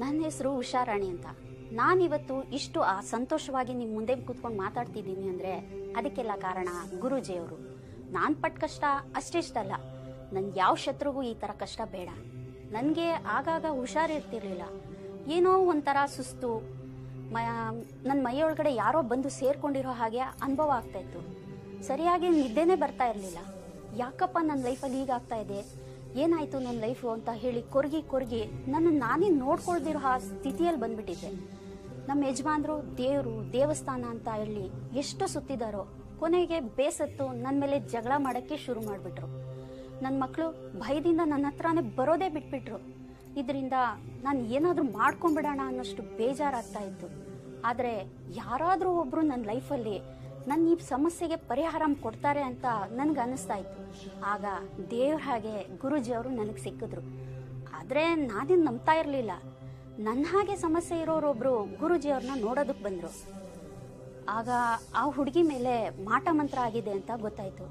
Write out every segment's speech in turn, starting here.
ನನ್ನ ಹೆಸರು ಉಷಾರಾಣಿ ಅಂತ. ನಾನಿವತ್ತು ಇಷ್ಟು ಸಂತೋಷವಾಗಿ ನಿಮ್ಮ ಮುಂದೆ ಕೂತ್ಕೊಂಡು ಮಾತಾಡ್ತಿದ್ದೀನಿ ಅಂದರೆ ಅದಕ್ಕೆಲ್ಲ ಕಾರಣ ಗುರೂಜಿಯವರು. ನಾನು ಪಟ್ಟ ಕಷ್ಟ ಅಷ್ಟಿಷ್ಟಲ್ಲ, ನನ್ಗೆ ಯಾವ ಶತ್ರುಗೂ ಈ ಥರ ಕಷ್ಟ ಬೇಡ. ನನಗೆ ಆಗಾಗ ಹುಷಾರಿರ್ತಿರ್ಲಿಲ್ಲ, ಏನೋ ಒಂಥರ ಸುಸ್ತು, ನನ್ನ ಮೈಯೊಳಗಡೆ ಯಾರೋ ಬಂದು ಸೇರ್ಕೊಂಡಿರೋ ಹಾಗೆ ಅನುಭವ ಆಗ್ತಾ ಇತ್ತು. ಸರಿಯಾಗಿ ನಿದ್ದೆನೇ ಬರ್ತಾ ಇರಲಿಲ್ಲ. ಯಾಕಪ್ಪ ನನ್ನ ಲೈಫಲ್ಲಿ ಹೀಗಾಗ್ತಾ ಇದೆ, ಏನಾಯ್ತು ನನ್ನ ಲೈಫು ಅಂತ ಹೇಳಿ ಕೊರಗಿ ನನ್ನ ನಾನೇ ನೋಡ್ಕೊಳ್ದಿರೋ ಆ ಸ್ಥಿತಿಯಲ್ಲಿ ಬಂದ್ಬಿಟ್ಟಿದ್ದೆ. ನಮ್ಮ ಯಜಮಾನ್ರು ದೇವರು ದೇವಸ್ಥಾನ ಅಂತ ಹೇಳಿ ಎಷ್ಟು ಸುತ್ತಿದಾರೋ, ಕೊನೆಗೆ ಬೇಸತ್ತು ನನ್ನ ಮೇಲೆ ಜಗಳ ಮಾಡೋಕ್ಕೆ ಶುರು ಮಾಡಿಬಿಟ್ರು. ನನ್ನ ಮಕ್ಕಳು ಭಯದಿಂದ ನನ್ನ ಹತ್ರನೇ ಬರೋದೇ ಬಿಟ್ಬಿಟ್ರು. ಇದರಿಂದ ನಾನು ಏನಾದರೂ ಮಾಡ್ಕೊಂಡ್ಬಿಡೋಣ ಅನ್ನೋಷ್ಟು ಬೇಜಾರಾಗ್ತಾ ಇತ್ತು. ಆದರೆ ಯಾರಾದರೂ ಒಬ್ಬರು ನನ್ನ ಲೈಫಲ್ಲಿ ನನ್ನ ಈ ಸಮಸ್ಯೆಗೆ ಪರಿಹಾರ ಕೊಡ್ತಾರೆ ಅಂತ ನನಗೆ ಅನ್ನಿಸ್ತಾ ಇತ್ತು. ಆಗ ದೇವ್ರ ಹಾಗೆ ಗುರೂಜಿಯವರು ನನಗೆ ಸಿಕ್ಕಿದ್ರು. ಆದರೆ ನಾನೇನು ನಂಬ್ತಾ ಇರಲಿಲ್ಲ. ನನ್ನ ಹಾಗೆ ಸಮಸ್ಯೆ ಇರೋರೊಬ್ಬರು ಗುರೂಜಿಯವ್ರನ್ನ ನೋಡೋದಕ್ಕೆ ಬಂದರು. ಆಗ ಆ ಹುಡುಗಿ ಮೇಲೆ ಮಾಟ ಮಂತ್ರ ಆಗಿದೆ ಅಂತ ಗೊತ್ತಾಯಿತು.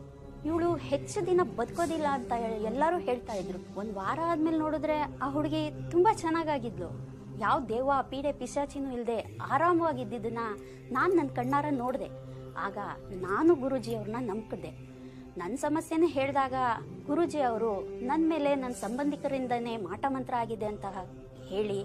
ಇವಳು ಹೆಚ್ಚು ದಿನ ಬದುಕೋದಿಲ್ಲ ಅಂತ ಎಲ್ಲರೂ ಹೇಳ್ತಾ ಇದ್ರು. ಒಂದು ವಾರ ಆದ್ಮೇಲೆ ನೋಡಿದ್ರೆ ಆ ಹುಡುಗಿ ತುಂಬ ಚೆನ್ನಾಗಾಗಿದ್ಲು. ಯಾವ ದೇವ ಪೀಡೆ ಪಿಶಾಚಿನೂ ಇಲ್ಲದೆ ಆರಾಮವಾಗಿದ್ದನ್ನ ನಾನು ನನ್ನ ಕಣ್ಣಾರ ನೋಡಿದೆ. ಆಗ ನಾನು ಗುರೂಜಿಯವ್ರನ್ನ ನಂಬಿದೆ. ನನ್ನ ಸಮಸ್ಯೆನೇ ಹೇಳಿದಾಗ ಗುರೂಜಿಯವರು ನನ್ನ ಮೇಲೆ ನನ್ನ ಸಂಬಂಧಿಕರಿಂದನೇ ಮಾಟ ಮಂತ್ರ ಆಗಿದೆ ಅಂತ ಹೇಳಿ